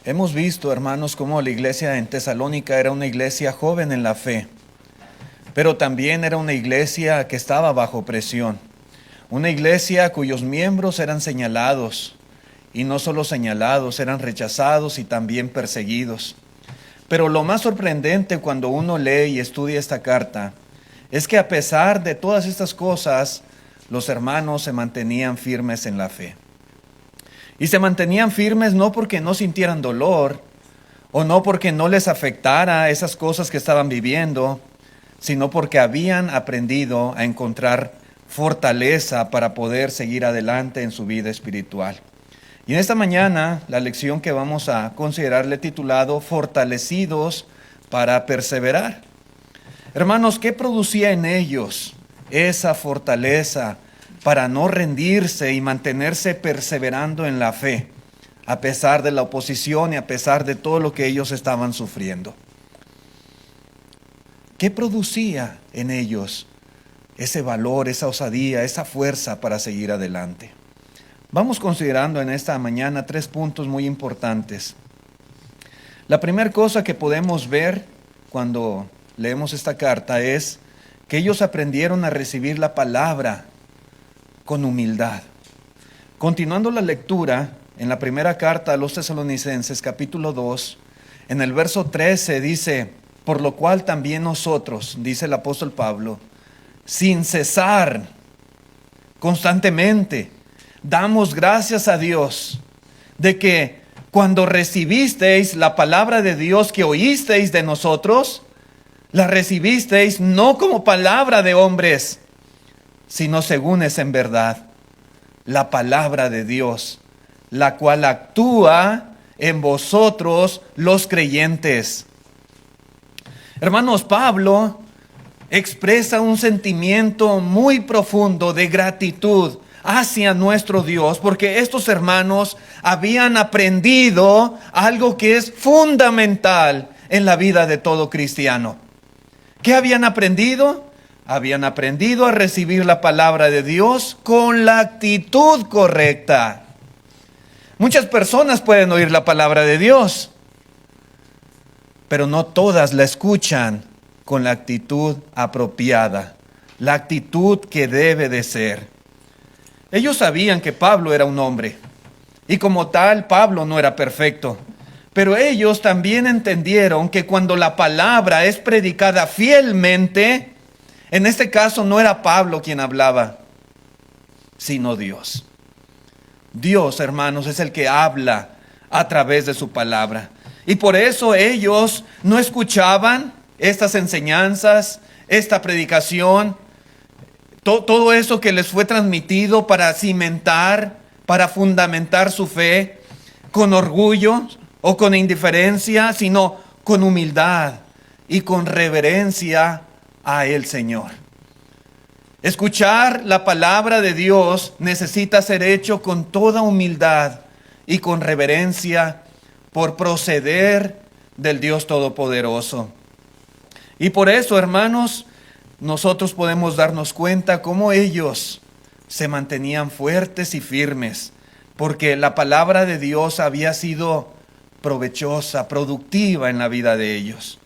Hemos visto, hermanos, cómo la iglesia en Tesalónica era una iglesia joven en la fe, pero también era una iglesia que estaba bajo presión. Una iglesia cuyos miembros eran señalados, y no solo señalados, eran rechazados y también perseguidos. Pero lo más sorprendente cuando uno lee y estudia esta carta es que a pesar de todas estas cosas, los hermanos se mantenían firmes en la fe. Y se mantenían firmes no porque no sintieran dolor o no porque no les afectara esas cosas que estaban viviendo, sino porque habían aprendido a encontrar fortaleza para poder seguir adelante en su vida espiritual. Y en esta mañana, la lección que vamos a considerar le he titulado Fortalecidos para perseverar. Hermanos, ¿qué producía en ellos esa fortaleza para no rendirse y mantenerse perseverando en la fe, a pesar de la oposición y a pesar de todo lo que ellos estaban sufriendo? ¿Qué producía en ellos ese valor, esa osadía, esa fuerza para seguir adelante? Vamos considerando en esta mañana 3 puntos muy importantes. La primera cosa que podemos ver cuando leemos esta carta es que ellos aprendieron a recibir la palabra con humildad. Continuando la lectura, en la primera carta a los Tesalonicenses, capítulo 2, en el verso 13 dice: por lo cual también nosotros, dice el apóstol Pablo, sin cesar, constantemente, damos gracias a Dios de que cuando recibisteis la palabra de Dios que oísteis de nosotros, la recibisteis no como palabra de hombres, sino según es en verdad la palabra de Dios, la cual actúa en vosotros los creyentes. Hermanos, Pablo expresa un sentimiento muy profundo de gratitud hacia nuestro Dios, porque estos hermanos habían aprendido algo que es fundamental en la vida de todo cristiano. ¿Qué habían aprendido? Habían aprendido a recibir la palabra de Dios con la actitud correcta. Muchas personas pueden oír la palabra de Dios, pero no todas la escuchan con la actitud apropiada, la actitud que debe de ser. Ellos sabían que Pablo era un hombre, y como tal, Pablo no era perfecto. Pero ellos también entendieron que cuando la palabra es predicada fielmente, en este caso no era Pablo quien hablaba, sino Dios. Dios, hermanos, es el que habla a través de su palabra. Y por eso ellos no escuchaban estas enseñanzas, esta predicación, todo eso que les fue transmitido para cimentar, para fundamentar su fe, con orgullo o con indiferencia, sino con humildad y con reverencia a el Señor. Escuchar la palabra de Dios necesita ser hecho con toda humildad y con reverencia por proceder del Dios Todopoderoso. Y por eso, hermanos, nosotros podemos darnos cuenta cómo ellos se mantenían fuertes y firmes, porque la palabra de Dios había sido provechosa, productiva en la vida de ellos.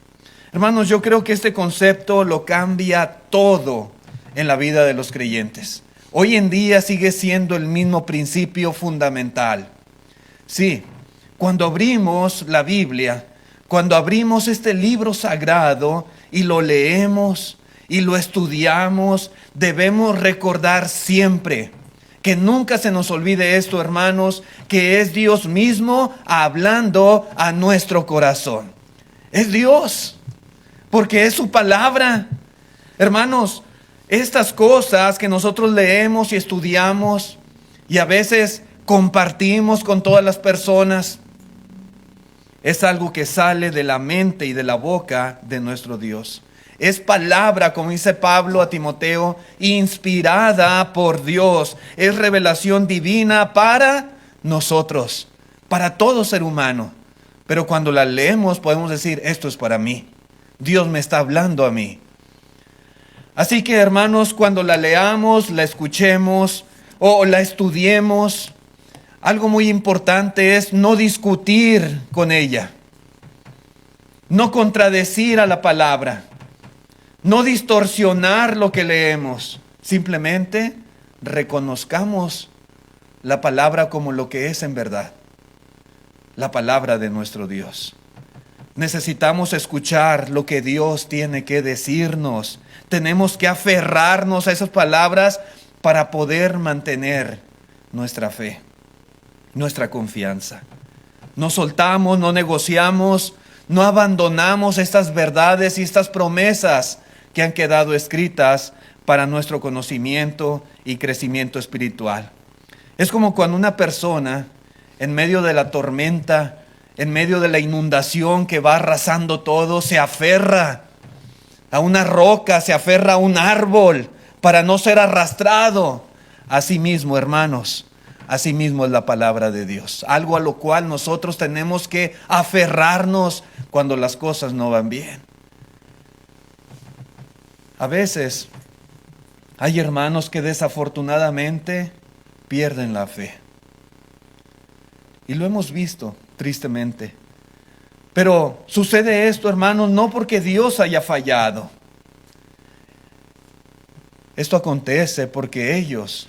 Hermanos, yo creo que este concepto lo cambia todo en la vida de los creyentes. Hoy en día sigue siendo el mismo principio fundamental. Sí, cuando abrimos la Biblia, cuando abrimos este libro sagrado y lo leemos y lo estudiamos, debemos recordar siempre, que nunca se nos olvide esto, hermanos, que es Dios mismo hablando a nuestro corazón. Es Dios, porque es su palabra. Hermanos, estas cosas que nosotros leemos y estudiamos y a veces compartimos con todas las personas, es algo que sale de la mente y de la boca de nuestro Dios. Es palabra, como dice Pablo a Timoteo, inspirada por Dios. Es revelación divina para nosotros, para todo ser humano. Pero cuando la leemos podemos decir, esto es para mí. Dios me está hablando a mí. Así que, hermanos, cuando la leamos, la escuchemos o la estudiemos, algo muy importante es no discutir con ella, no contradecir a la palabra, no distorsionar lo que leemos. Simplemente reconozcamos la palabra como lo que es en verdad, la palabra de nuestro Dios. Necesitamos escuchar lo que Dios tiene que decirnos. Tenemos que aferrarnos a esas palabras para poder mantener nuestra fe, nuestra confianza. No soltamos, no negociamos, no abandonamos estas verdades y estas promesas que han quedado escritas para nuestro conocimiento y crecimiento espiritual. Es como cuando una persona, en medio de la tormenta, en medio de la inundación que va arrasando todo, se aferra a una roca, se aferra a un árbol para no ser arrastrado. Así mismo, hermanos, así mismo es la palabra de Dios, algo a lo cual nosotros tenemos que aferrarnos cuando las cosas no van bien. A veces hay hermanos que desafortunadamente pierden la fe. Y lo hemos visto, tristemente. Pero sucede esto, hermanos, no porque Dios haya fallado. Esto acontece porque ellos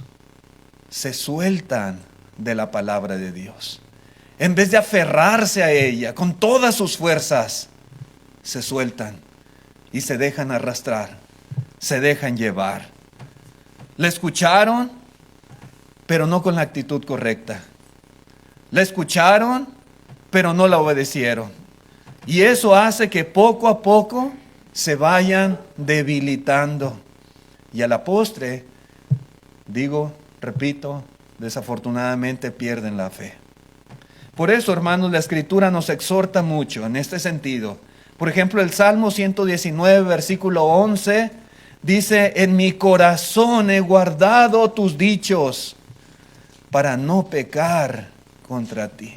se sueltan de la palabra de Dios. En vez de aferrarse a ella con todas sus fuerzas, se sueltan y se dejan arrastrar, se dejan llevar. La escucharon, pero no con la actitud correcta. La escucharon, pero no la obedecieron. Y eso hace que poco a poco se vayan debilitando. Y a la postre, repito, desafortunadamente pierden la fe. Por eso, hermanos, la Escritura nos exhorta mucho en este sentido. Por ejemplo, el Salmo 119, versículo 11, dice: en mi corazón he guardado tus dichos para no pecar contra ti.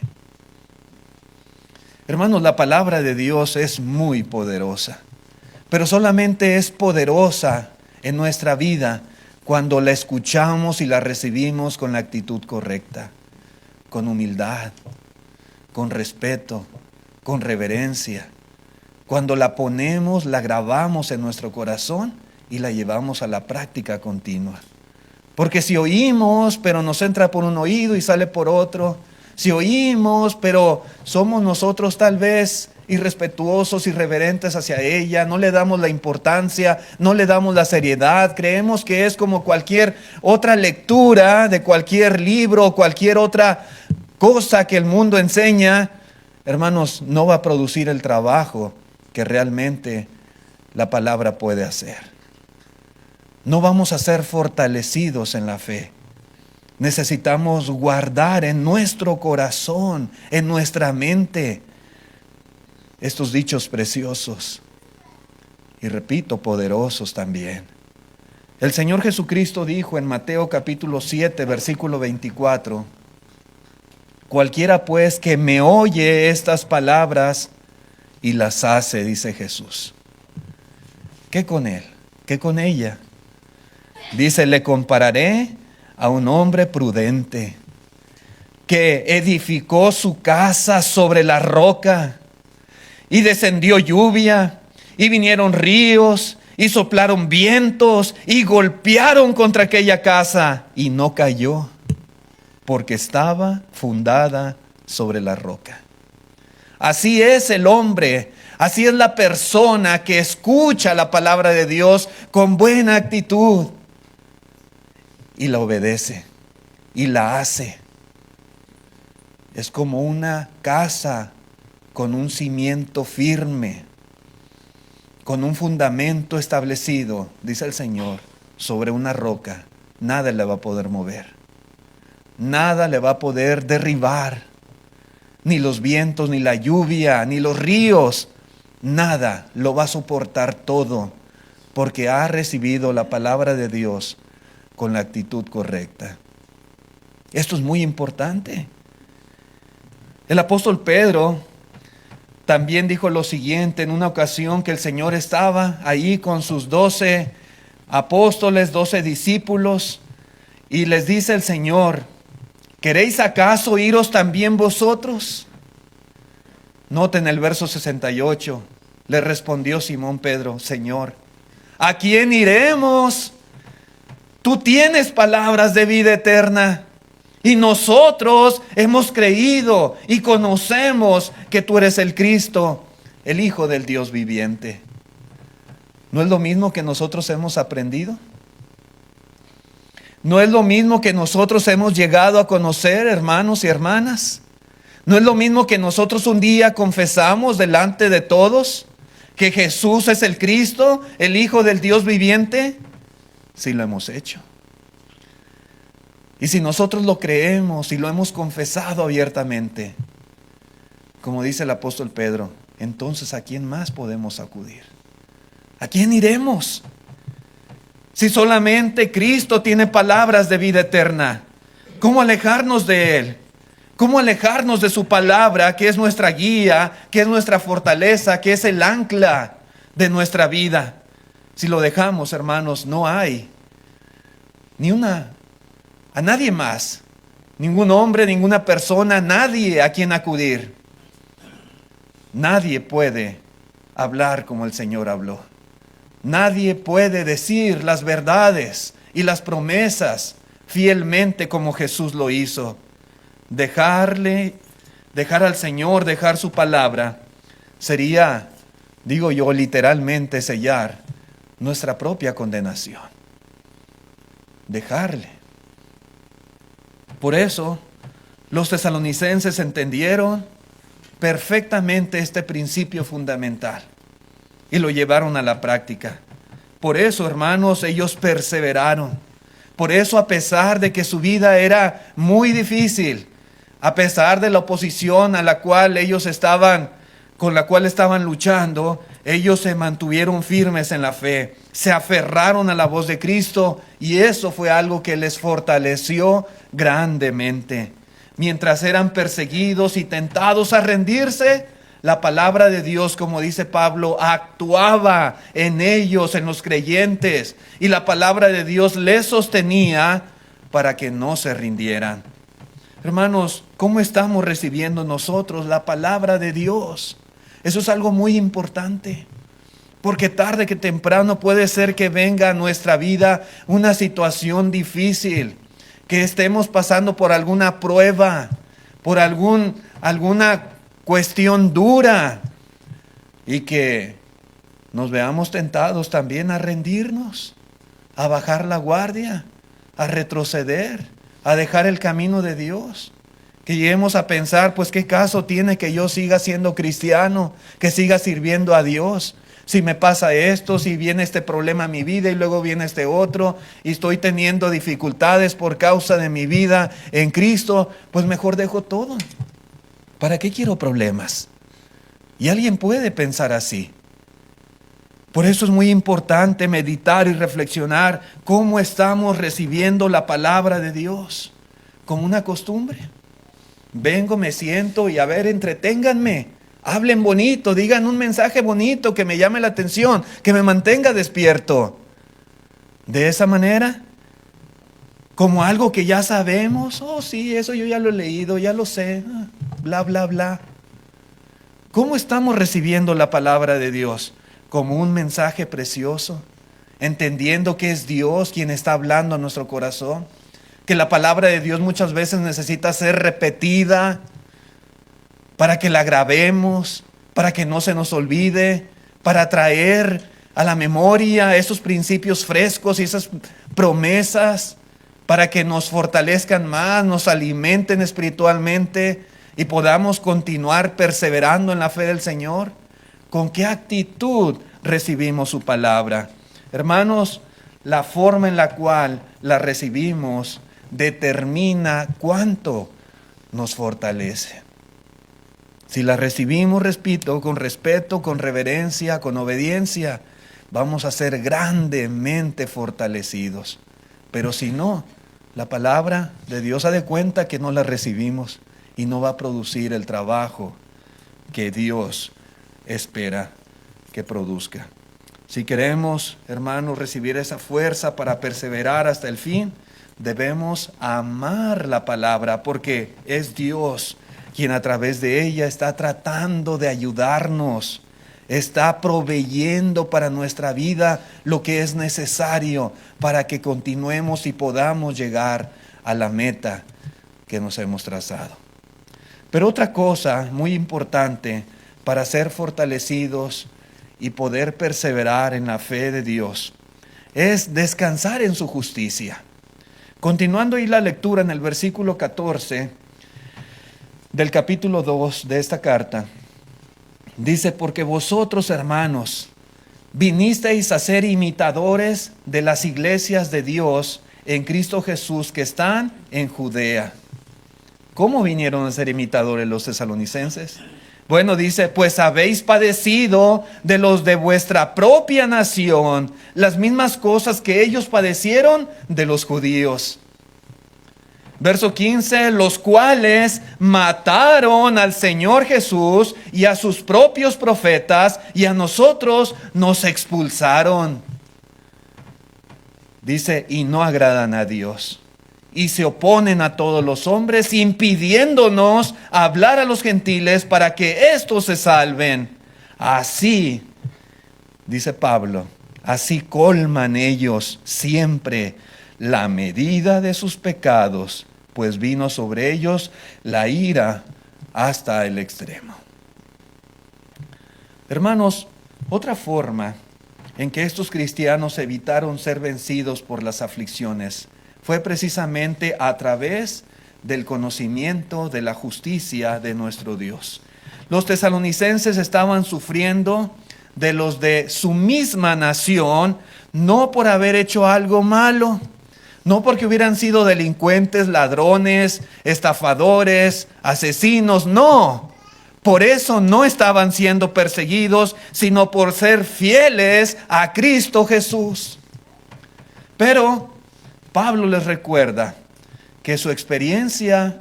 Hermanos, la palabra de Dios es muy poderosa, pero solamente es poderosa en nuestra vida cuando la escuchamos y la recibimos con la actitud correcta, con humildad, con respeto, con reverencia. Cuando la ponemos, la grabamos en nuestro corazón y la llevamos a la práctica continua. Porque si oímos, pero nos entra por un oído y sale por otro, si oímos, pero somos nosotros tal vez irrespetuosos, irreverentes hacia ella, no le damos la importancia, no le damos la seriedad, creemos que es como cualquier otra lectura de cualquier libro, cualquier otra cosa que el mundo enseña, hermanos, no va a producir el trabajo que realmente la palabra puede hacer. No vamos a ser fortalecidos en la fe. Necesitamos guardar en nuestro corazón, en nuestra mente, estos dichos preciosos y, repito, poderosos también. El Señor Jesucristo dijo en Mateo capítulo 7, versículo 24: cualquiera pues que me oye estas palabras y las hace, dice Jesús. ¿Qué con él? ¿Qué con ella? Dice: le compararé a un hombre prudente que edificó su casa sobre la roca, y descendió lluvia, y vinieron ríos, y soplaron vientos, y golpearon contra aquella casa, y no cayó, porque estaba fundada sobre la roca. Así es el hombre, así es la persona que escucha la palabra de Dios con buena actitud y la obedece y la hace. Es como una casa con un cimiento firme, con un fundamento establecido, dice el Señor, sobre una roca. Nada le va a poder mover, nada le va a poder derribar, ni los vientos, ni la lluvia, ni los ríos, nada lo va a soportar todo, porque ha recibido la palabra de Dios con la actitud correcta. Esto es muy importante. El apóstol Pedro también dijo lo siguiente en una ocasión que el Señor estaba ahí con sus 12 apóstoles, 12 discípulos, y les dice el Señor ¿queréis acaso iros también vosotros? Noten el verso 68. Le respondió Simón Pedro: Señor, ¿a quién iremos? Tú tienes palabras de vida eterna, y nosotros hemos creído y conocemos que tú eres el Cristo, el Hijo del Dios viviente. ¿No es lo mismo que nosotros hemos aprendido? ¿No es lo mismo que nosotros hemos llegado a conocer, hermanos y hermanas? ¿No es lo mismo que nosotros un día confesamos delante de todos que Jesús es el Cristo, el Hijo del Dios viviente? Sí, lo hemos hecho. Y si nosotros lo creemos y lo hemos confesado abiertamente, como dice el apóstol Pedro, entonces ¿a quién más podemos acudir? ¿A quién iremos? Si solamente Cristo tiene palabras de vida eterna, ¿cómo alejarnos de Él? ¿Cómo alejarnos de su palabra, que es nuestra guía, que es nuestra fortaleza, que es el ancla de nuestra vida? Si lo dejamos, hermanos, no hay a nadie más, ningún hombre, ninguna persona, nadie a quien acudir. Nadie puede hablar como el Señor habló. Nadie puede decir las verdades y las promesas fielmente como Jesús lo hizo. Dejar al Señor, dejar su palabra, sería, digo yo, literalmente sellar nuestra propia condenación. Dejarle. Por eso, los tesalonicenses entendieron perfectamente este principio fundamental y lo llevaron a la práctica. Por eso, hermanos, ellos perseveraron. Por eso, a pesar de que su vida era muy difícil, a pesar de la oposición con la cual estaban luchando, ellos se mantuvieron firmes en la fe, se aferraron a la voz de Cristo, y eso fue algo que les fortaleció grandemente. Mientras eran perseguidos y tentados a rendirse, la palabra de Dios, como dice Pablo, actuaba en ellos, en los creyentes, y la palabra de Dios les sostenía para que no se rindieran. Hermanos, ¿cómo estamos recibiendo nosotros la palabra de Dios? Eso es algo muy importante, porque tarde que temprano puede ser que venga a nuestra vida una situación difícil, que estemos pasando por alguna prueba, por alguna cuestión dura, y que nos veamos tentados también a rendirnos, a bajar la guardia, a retroceder, a dejar el camino de Dios. Que lleguemos a pensar, pues qué caso tiene que yo siga siendo cristiano, que siga sirviendo a Dios. Si me pasa esto, si viene este problema a mi vida y luego viene este otro, y estoy teniendo dificultades por causa de mi vida en Cristo, pues mejor dejo todo. ¿Para qué quiero problemas? Y alguien puede pensar así. Por eso es muy importante meditar y reflexionar cómo estamos recibiendo la palabra de Dios. Como una costumbre. Vengo, me siento y a ver, entreténganme. Hablen bonito, digan un mensaje bonito que me llame la atención, que me mantenga despierto. De esa manera, como algo que ya sabemos. Oh, sí, eso yo ya lo he leído, ya lo sé. Bla, bla, bla. ¿Cómo estamos recibiendo la palabra de Dios? Como un mensaje precioso, entendiendo que es Dios quien está hablando a nuestro corazón, que la palabra de Dios muchas veces necesita ser repetida para que la grabemos, para que no se nos olvide, para traer a la memoria esos principios frescos y esas promesas, para que nos fortalezcan más, nos alimenten espiritualmente y podamos continuar perseverando en la fe del Señor. ¿Con qué actitud recibimos su palabra? Hermanos, la forma en la cual la recibimos determina cuánto nos fortalece. Si la recibimos, repito, con respeto, con reverencia, con obediencia, vamos a ser grandemente fortalecidos. Pero si no, la palabra de Dios da de cuenta que no la recibimos y no va a producir el trabajo que Dios espera que produzca. Si queremos, hermanos, recibir esa fuerza para perseverar hasta el fin, debemos amar la palabra porque es Dios quien a través de ella está tratando de ayudarnos, está proveyendo para nuestra vida lo que es necesario para que continuemos y podamos llegar a la meta que nos hemos trazado. Pero otra cosa muy importante para ser fortalecidos y poder perseverar en la fe de Dios es descansar en su justicia. Continuando ahí la lectura en el versículo 14 del capítulo 2 de esta carta, dice: porque vosotros, hermanos, vinisteis a ser imitadores de las iglesias de Dios en Cristo Jesús que están en Judea. ¿Cómo vinieron a ser imitadores los tesalonicenses? Bueno, dice, pues habéis padecido de los de vuestra propia nación las mismas cosas que ellos padecieron de los judíos. Verso 15, los cuales mataron al Señor Jesús y a sus propios profetas, y a nosotros nos expulsaron. Dice, y no agradan a Dios, y se oponen a todos los hombres, impidiéndonos hablar a los gentiles para que éstos se salven. Así, dice Pablo, así colman ellos siempre la medida de sus pecados, pues vino sobre ellos la ira hasta el extremo. Hermanos, otra forma en que estos cristianos evitaron ser vencidos por las aflicciones fue precisamente a través del conocimiento de la justicia de nuestro Dios. Los tesalonicenses estaban sufriendo de los de su misma nación, no por haber hecho algo malo, no porque hubieran sido delincuentes, ladrones, estafadores, asesinos, no. Por eso no estaban siendo perseguidos, sino por ser fieles a Cristo Jesús. Pero Pablo les recuerda que su experiencia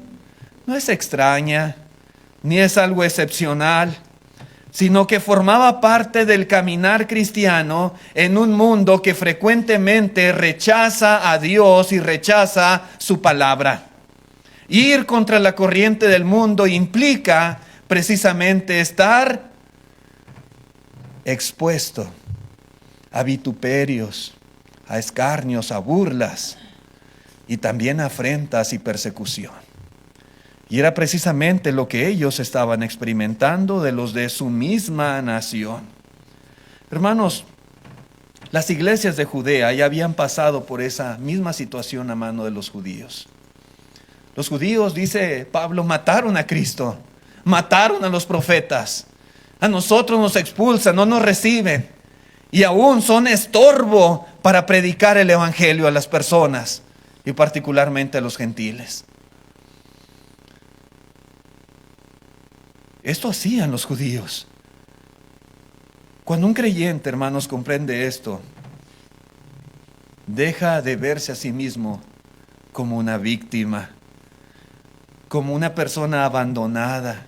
no es extraña, ni es algo excepcional, sino que formaba parte del caminar cristiano en un mundo que frecuentemente rechaza a Dios y rechaza su palabra. Ir contra la corriente del mundo implica precisamente estar expuesto a vituperios, a escarnios, a burlas y también a afrentas y persecución. Y era precisamente lo que ellos estaban experimentando de los de su misma nación. Hermanos, las iglesias de Judea ya habían pasado por esa misma situación a mano de los judíos. Los judíos, dice Pablo, mataron a Cristo, mataron a los profetas. A nosotros nos expulsan, no nos reciben. Y aún son estorbo para predicar el evangelio a las personas y particularmente a los gentiles. Esto hacían los judíos. Cuando un creyente, hermanos, comprende esto, deja de verse a sí mismo como una víctima, como una persona abandonada.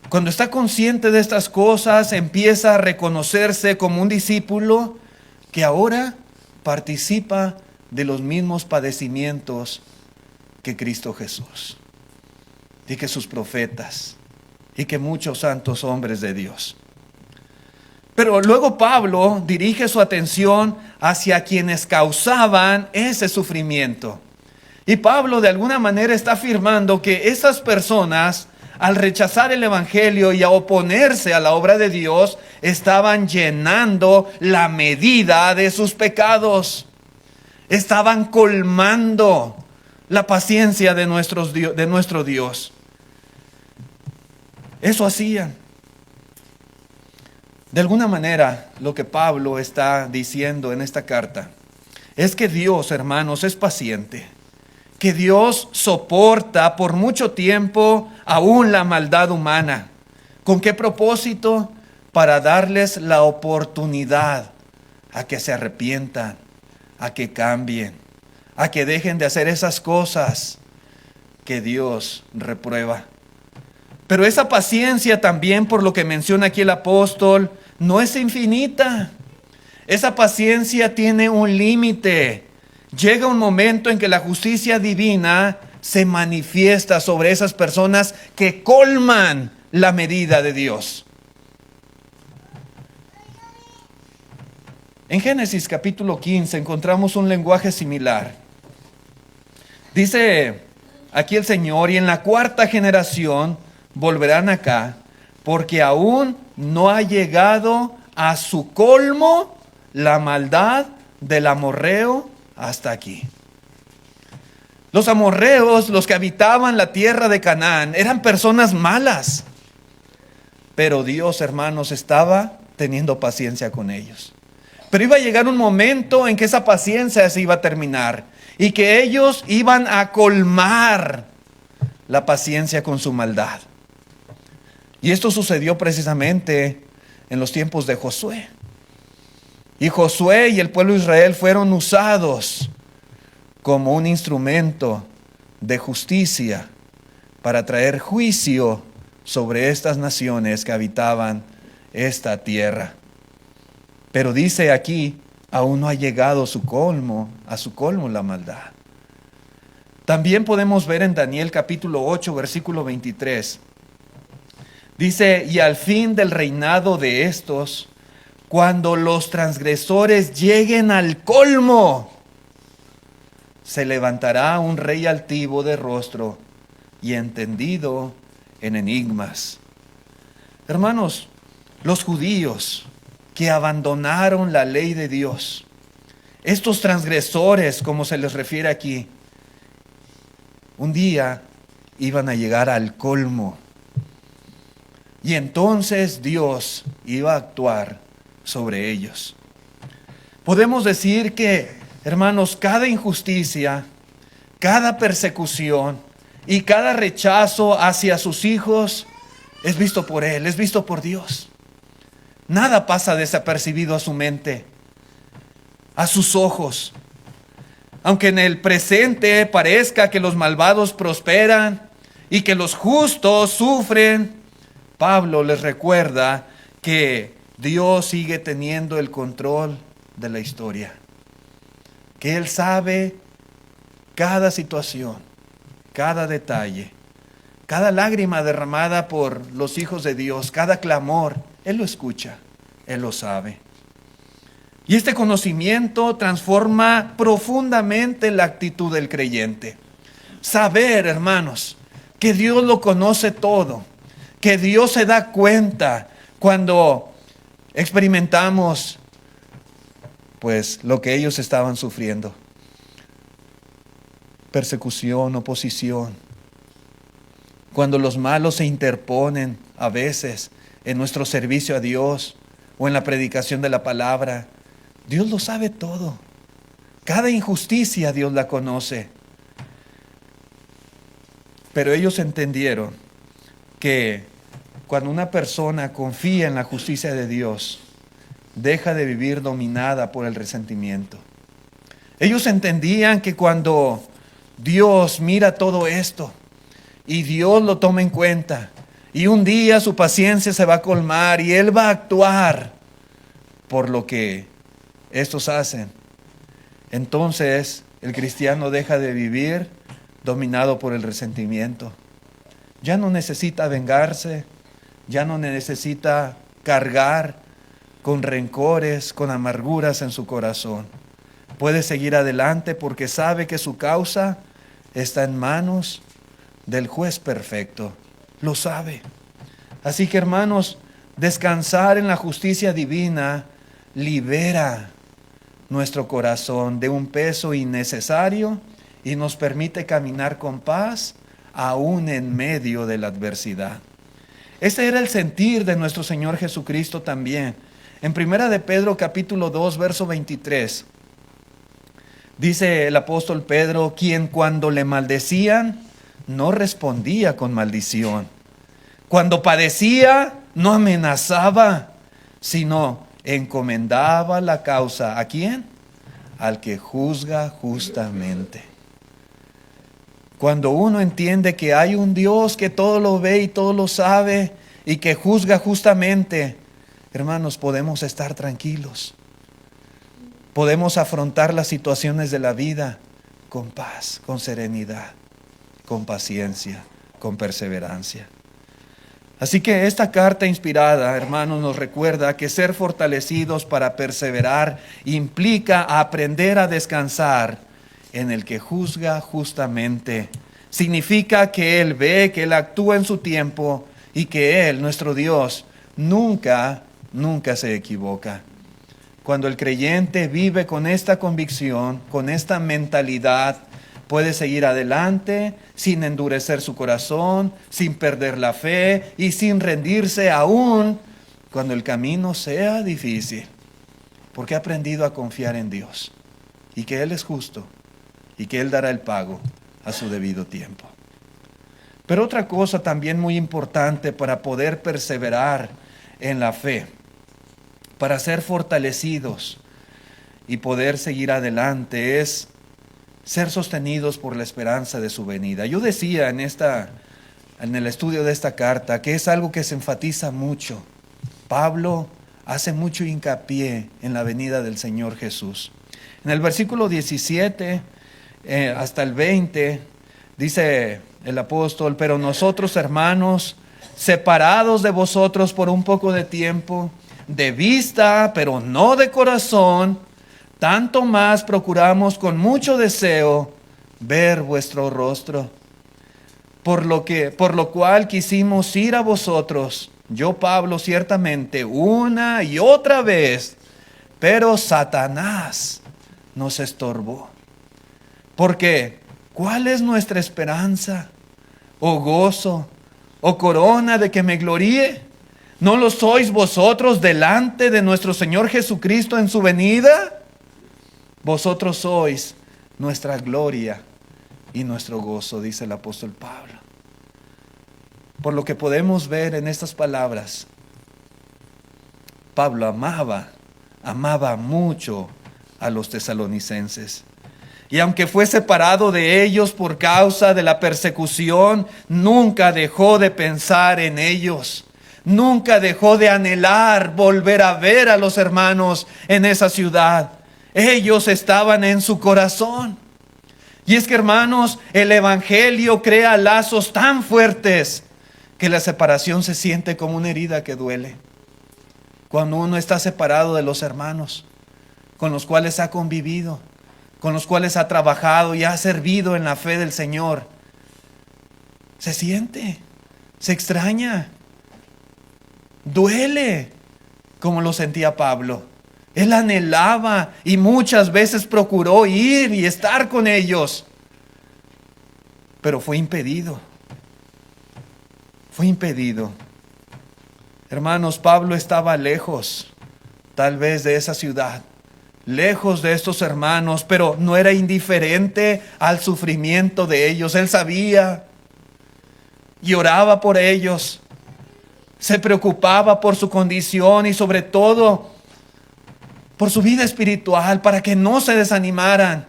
Cuando está consciente de estas cosas, empieza a reconocerse como un discípulo que ahora participa de los mismos padecimientos que Cristo Jesús, y que sus profetas, y que muchos santos hombres de Dios. Pero luego Pablo dirige su atención hacia quienes causaban ese sufrimiento. Y Pablo de alguna manera está afirmando que esas personas, al rechazar el evangelio y a oponerse a la obra de Dios, estaban llenando la medida de sus pecados. Estaban colmando la paciencia de nuestro Dios. Eso hacían. De alguna manera, lo que Pablo está diciendo en esta carta es que Dios, hermanos, es paciente. Que Dios soporta por mucho tiempo aún la maldad humana. ¿Con qué propósito? Para darles la oportunidad a que se arrepientan, a que cambien, a que dejen de hacer esas cosas que Dios reprueba. Pero esa paciencia también, por lo que menciona aquí el apóstol, no es infinita. Esa paciencia tiene un límite llega un momento en que la justicia divina se manifiesta sobre esas personas que colman la medida de Dios. En Génesis capítulo 15 encontramos un lenguaje similar. Dice aquí el Señor: y en la cuarta generación volverán acá, porque aún no ha llegado a su colmo la maldad del amorreo hasta aquí. Los amorreos, los que habitaban la tierra de Canaán, eran personas malas. Pero Dios, hermanos, estaba teniendo paciencia con ellos. Pero iba a llegar un momento en que esa paciencia se iba a terminar y que ellos iban a colmar la paciencia con su maldad. Y esto sucedió precisamente en los tiempos de Josué. Y Josué y el pueblo de Israel fueron usados como un instrumento de justicia para traer juicio sobre estas naciones que habitaban esta tierra. Pero dice aquí, aún no ha llegado a su colmo la maldad. También podemos ver en Daniel capítulo 8, versículo 23. Dice: y al fin del reinado de estos, cuando los transgresores lleguen al colmo, se levantará un rey altivo de rostro y entendido en enigmas. Hermanos, los judíos que abandonaron la ley de Dios, estos transgresores, como se les refiere aquí, un día iban a llegar al colmo. Y entonces Dios iba a actuar sobre ellos. Podemos decir que, hermanos, cada injusticia, cada persecución y cada rechazo hacia sus hijos es visto por Él, es visto por Dios. Nada pasa desapercibido a su mente, a sus ojos. Aunque en el presente parezca que los malvados prosperan y que los justos sufren, Pablo les recuerda que Dios sigue teniendo el control de la historia, que Él sabe cada situación, cada detalle, cada lágrima derramada por los hijos de Dios, cada clamor, Él lo escucha, Él lo sabe. Y este conocimiento transforma profundamente la actitud del creyente. Saber, hermanos, que Dios lo conoce todo, que Dios se da cuenta cuando experimentamos pues lo que ellos estaban sufriendo. Persecución, oposición. Cuando los malos se interponen a veces en nuestro servicio a Dios o en la predicación de la palabra, Dios lo sabe todo. Cada injusticia Dios la conoce. Pero ellos entendieron que cuando una persona confía en la justicia de Dios, deja de vivir dominada por el resentimiento. Ellos entendían que cuando Dios mira todo esto y Dios lo toma en cuenta, y un día su paciencia se va a colmar y Él va a actuar por lo que estos hacen, entonces el cristiano deja de vivir dominado por el resentimiento. Ya no necesita vengarse, ya no necesita cargar con rencores, con amarguras en su corazón. Puede seguir adelante porque sabe que su causa está en manos del juez perfecto. Lo sabe. Así que, hermanos, descansar en la justicia divina libera nuestro corazón de un peso innecesario y nos permite caminar con paz aún en medio de la adversidad. Ese era el sentir de nuestro Señor Jesucristo también. En 1 de Pedro capítulo 2, verso 23, dice el apóstol Pedro, quien cuando le maldecían, no respondía con maldición. Cuando padecía, no amenazaba, sino encomendaba la causa. ¿A quién? Al que juzga justamente. Cuando uno entiende que hay un Dios que todo lo ve y todo lo sabe y que juzga justamente, hermanos, podemos estar tranquilos. podemos afrontar las situaciones de la vida con paz, con serenidad, con paciencia, con perseverancia. Así que esta carta inspirada, hermanos, nos recuerda que ser fortalecidos para perseverar implica aprender a descansar en el que juzga justamente. Significa que Él ve, que Él actúa en su tiempo y que Él, nuestro Dios, nunca se equivoca. Cuando el creyente vive con esta convicción, con esta mentalidad, puede seguir adelante sin endurecer su corazón, sin perder la fe y sin rendirse aún cuando el camino sea difícil. Porque ha aprendido a confiar en Dios y que Él es justo y que Él dará el pago a su debido tiempo. Pero otra cosa también muy importante para poder perseverar en la fe, para ser fortalecidos y poder seguir adelante, es ser sostenidos por la esperanza de su venida. Yo decía en el estudio de esta carta que es algo que se enfatiza mucho. Pablo hace mucho hincapié en la venida del Señor Jesús. En el versículo 17 hasta el 20 dice el apóstol: pero nosotros, hermanos, separados de vosotros por un poco de tiempo, de vista, pero no de corazón, tanto más procuramos con mucho deseo ver vuestro rostro. Por lo cual quisimos ir a vosotros, yo Pablo ciertamente, una y otra vez, pero Satanás nos estorbó. Porque, ¿cuál es nuestra esperanza, o gozo, o corona de que me gloríe? ¿No lo sois vosotros delante de nuestro Señor Jesucristo en su venida? Vosotros sois nuestra gloria y nuestro gozo, dice el apóstol Pablo. Por lo que podemos ver en estas palabras, Pablo amaba mucho a los tesalonicenses. Y aunque fue separado de ellos por causa de la persecución, nunca dejó de pensar en ellos. Nunca dejó de anhelar volver a ver a los hermanos en esa ciudad. Ellos estaban en su corazón. Y es que, hermanos, el evangelio crea lazos tan fuertes que la separación se siente como una herida que duele. Cuando uno está separado de los hermanos con los cuales ha convivido, con los cuales ha trabajado y ha servido en la fe del Señor, se siente, se extraña, duele, como lo sentía Pablo. Él anhelaba y muchas veces procuró ir y estar con ellos, pero fue impedido. Fue impedido. Hermanos, Pablo estaba lejos, tal vez de esa ciudad, lejos de estos hermanos, pero no era indiferente al sufrimiento de ellos. Él sabía y oraba por ellos. Se preocupaba por su condición y sobre todo por su vida espiritual, para que no se desanimaran,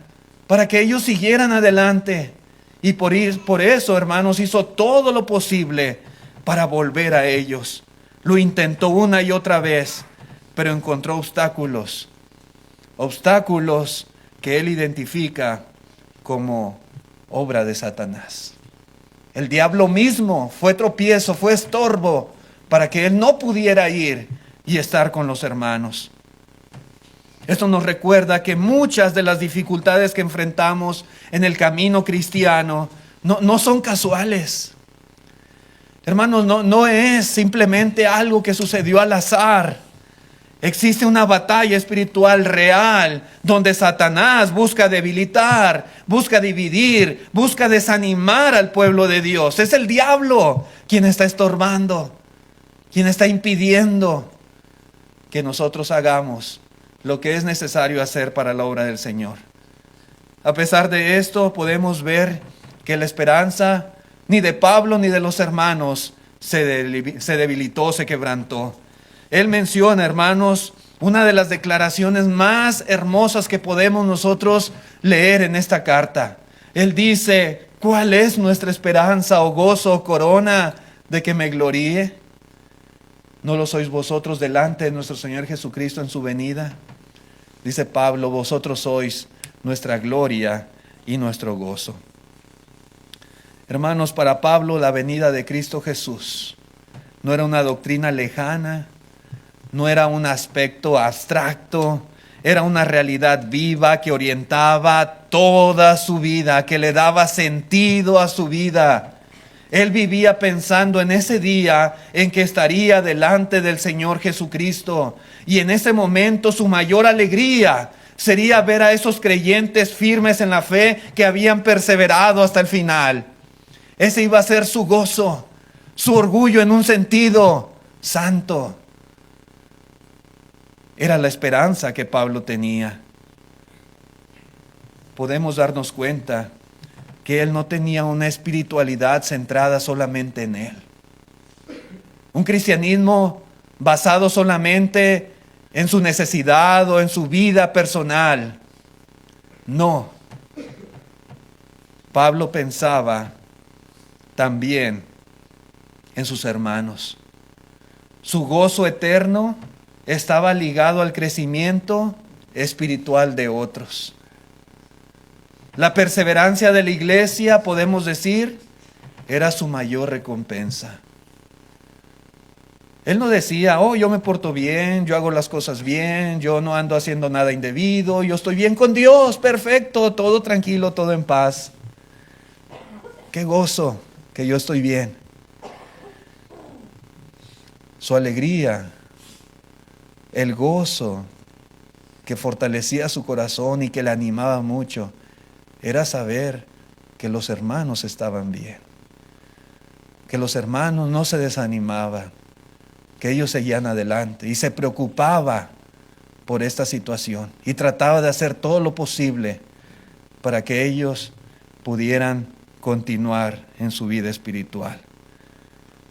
para que ellos siguieran adelante. Y por eso, hermanos, hizo todo lo posible para volver a ellos. Lo intentó una y otra vez, pero encontró obstáculos que él identifica como obra de Satanás. El diablo mismo fue tropiezo, fue estorbo para que él no pudiera ir y estar con los hermanos. Esto nos recuerda que muchas de las dificultades que enfrentamos en el camino cristiano no son casuales. Hermanos, no es simplemente algo que sucedió al azar. Existe una batalla espiritual real donde Satanás busca debilitar, busca dividir, busca desanimar al pueblo de Dios. Es el diablo quien está estorbando, quien está impidiendo que nosotros hagamos lo que es necesario hacer para la obra del Señor. A pesar de esto, podemos ver que la esperanza ni de Pablo ni de los hermanos se debilitó, se quebrantó. Él menciona, hermanos, una de las declaraciones más hermosas que podemos nosotros leer en esta carta. Él dice: ¿cuál es nuestra esperanza o gozo o corona de que me gloríe? ¿No lo sois vosotros delante de nuestro Señor Jesucristo en su venida? Dice Pablo, vosotros sois nuestra gloria y nuestro gozo. Hermanos, para Pablo la venida de Cristo Jesús no era una doctrina lejana, no era un aspecto abstracto, era una realidad viva que orientaba toda su vida, que le daba sentido a su vida. Él vivía pensando en ese día en que estaría delante del Señor Jesucristo. Y en ese momento su mayor alegría sería ver a esos creyentes firmes en la fe que habían perseverado hasta el final. Ese iba a ser su gozo, su orgullo en un sentido santo. Era la esperanza que Pablo tenía. Podemos darnos cuenta que él no tenía una espiritualidad centrada solamente en él. Un cristianismo basado solamente en su necesidad o en su vida personal. No. Pablo pensaba también en sus hermanos. Su gozo eterno estaba ligado al crecimiento espiritual de otros. La perseverancia de la iglesia, podemos decir, era su mayor recompensa. Él no decía, oh, yo me porto bien, yo hago las cosas bien, yo no ando haciendo nada indebido, yo estoy bien con Dios, perfecto, todo tranquilo, todo en paz. Qué gozo que yo estoy bien. Su alegría, el gozo que fortalecía su corazón y que le animaba mucho, era saber que los hermanos estaban bien, que los hermanos no se desanimaban, que ellos seguían adelante y se preocupaba por esta situación y trataba de hacer todo lo posible para que ellos pudieran continuar en su vida espiritual.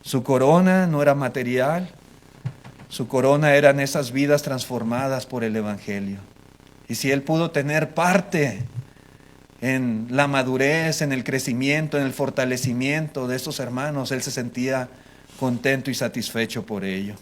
Su corona no era material, su corona eran esas vidas transformadas por el Evangelio. Y si él pudo tener parte en la madurez, en el crecimiento, en el fortalecimiento de estos hermanos, él se sentía contento y satisfecho por ello.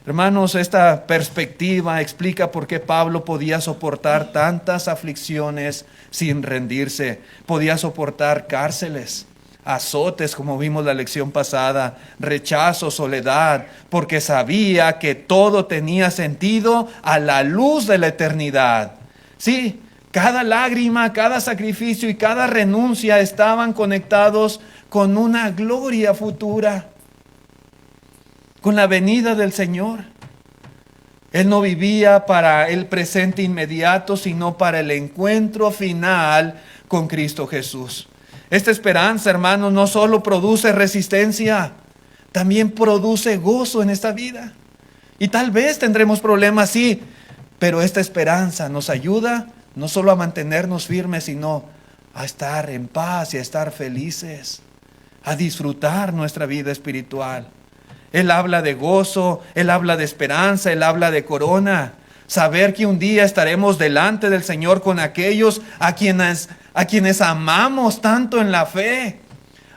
Hermanos, esta perspectiva explica por qué Pablo podía soportar tantas aflicciones sin rendirse. Podía soportar cárceles, azotes, como vimos la lección pasada, rechazo, soledad, porque sabía que todo tenía sentido a la luz de la eternidad. Sí, cada lágrima, cada sacrificio y cada renuncia estaban conectados con una gloria futura, con la venida del Señor. Él no vivía para el presente inmediato, sino para el encuentro final con Cristo Jesús. Esta esperanza, hermanos, no solo produce resistencia, también produce gozo en esta vida. Y tal vez tendremos problemas, sí, pero esta esperanza nos ayuda no solo a mantenernos firmes, sino a estar en paz y a estar felices, a disfrutar nuestra vida espiritual. Él habla de gozo, él habla de esperanza, él habla de corona. Saber que un día estaremos delante del Señor con aquellos a quienes amamos tanto en la fe,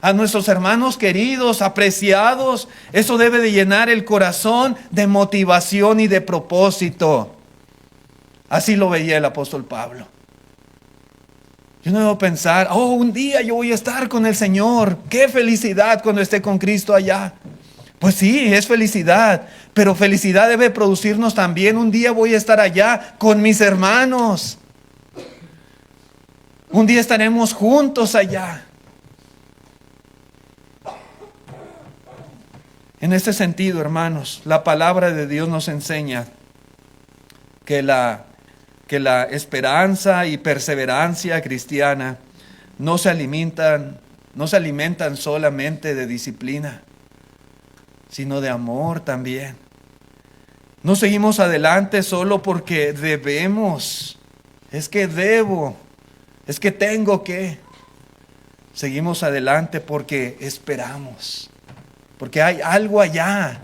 a nuestros hermanos queridos, apreciados. Eso debe de llenar el corazón de motivación y de propósito. Así lo veía el apóstol Pablo. Yo no debo pensar, oh, un día yo voy a estar con el Señor. Qué felicidad cuando esté con Cristo allá. Pues sí, es felicidad, pero felicidad debe producirnos también. Un día voy a estar allá con mis hermanos. Un día estaremos juntos allá. En este sentido, hermanos, la palabra de Dios nos enseña que la esperanza y perseverancia cristiana no se alimentan solamente de disciplina, sino de amor también. No seguimos adelante solo porque debemos, es que debo, es que tengo que. Seguimos adelante porque esperamos, porque hay algo allá,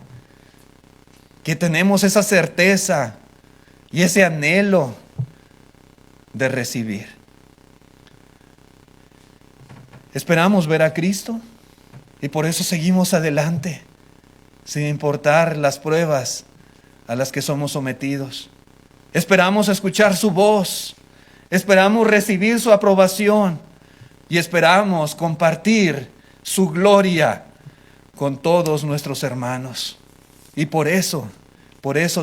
que tenemos esa certeza y ese anhelo de recibir. Esperamos ver a Cristo y por eso seguimos adelante, sin importar las pruebas a las que somos sometidos. Esperamos escuchar su voz. Esperamos recibir su aprobación. Y esperamos compartir su gloria con todos nuestros hermanos. Y por eso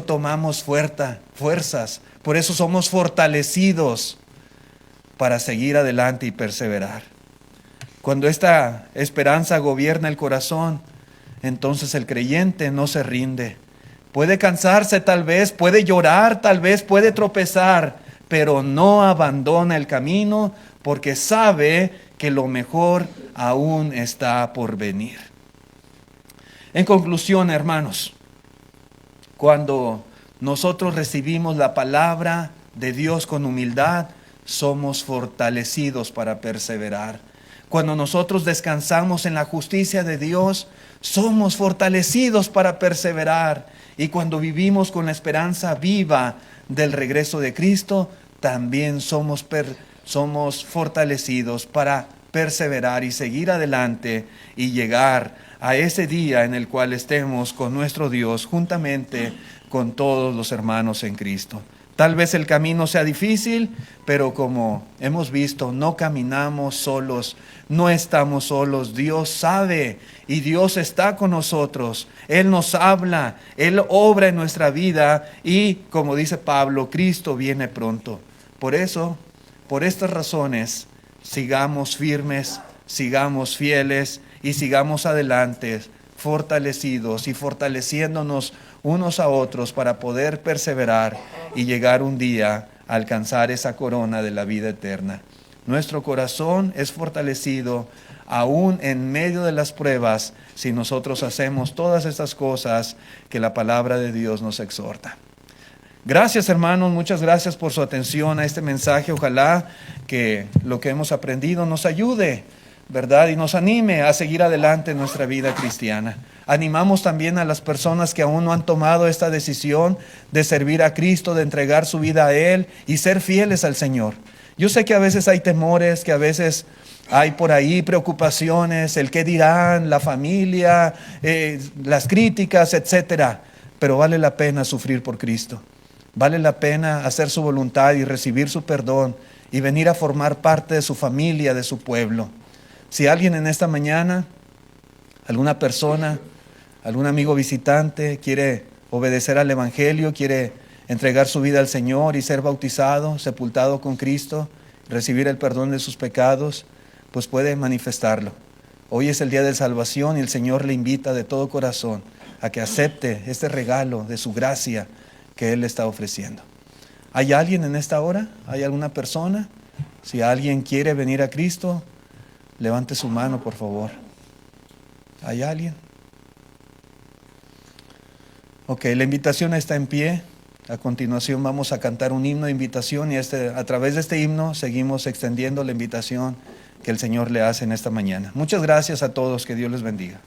tomamos fuerzas. Por eso somos fortalecidos para seguir adelante y perseverar. Cuando esta esperanza gobierna el corazón, entonces el creyente no se rinde. Puede cansarse tal vez, puede llorar tal vez, puede tropezar, pero no abandona el camino porque sabe que lo mejor aún está por venir. En conclusión, hermanos, cuando nosotros recibimos la palabra de Dios con humildad, somos fortalecidos para perseverar. Cuando nosotros descansamos en la justicia de Dios, somos fortalecidos para perseverar. Y cuando vivimos con la esperanza viva del regreso de Cristo, también somos fortalecidos para perseverar y seguir adelante y llegar a ese día en el cual estemos con nuestro Dios juntamente con todos los hermanos en Cristo. Tal vez el camino sea difícil, pero como hemos visto, no caminamos solos, no estamos solos. Dios sabe y Dios está con nosotros. Él nos habla, Él obra en nuestra vida y, como dice Pablo, Cristo viene pronto. Por eso, por estas razones, sigamos firmes, sigamos fieles y sigamos adelante, fortalecidos y fortaleciéndonos unos a otros para poder perseverar y llegar un día a alcanzar esa corona de la vida eterna. Nuestro corazón es fortalecido aún en medio de las pruebas si nosotros hacemos todas estas cosas que la palabra de Dios nos exhorta. Gracias, hermanos, muchas gracias por su atención a este mensaje. Ojalá que lo que hemos aprendido nos ayude, ¿verdad? Y nos anime a seguir adelante en nuestra vida cristiana. Animamos también a las personas que aún no han tomado esta decisión de servir a Cristo, de entregar su vida a Él y ser fieles al Señor. Yo sé que a veces hay temores, que a veces hay por ahí preocupaciones, el qué dirán, la familia, las críticas, etcétera. Pero vale la pena sufrir por Cristo. Vale la pena hacer su voluntad y recibir su perdón y venir a formar parte de su familia, de su pueblo. Si alguien en esta mañana, alguna persona, algún amigo visitante quiere obedecer al Evangelio, quiere entregar su vida al Señor y ser bautizado, sepultado con Cristo, recibir el perdón de sus pecados, pues puede manifestarlo. Hoy es el día de salvación y el Señor le invita de todo corazón a que acepte este regalo de su gracia que Él le está ofreciendo. ¿Hay alguien en esta hora? ¿Hay alguna persona? Si alguien quiere venir a Cristo, levante su mano, por favor. ¿Hay alguien? Ok, la invitación está en pie. A continuación vamos a cantar un himno de invitación y a través de este himno seguimos extendiendo la invitación que el Señor le hace en esta mañana. Muchas gracias a todos, que Dios les bendiga.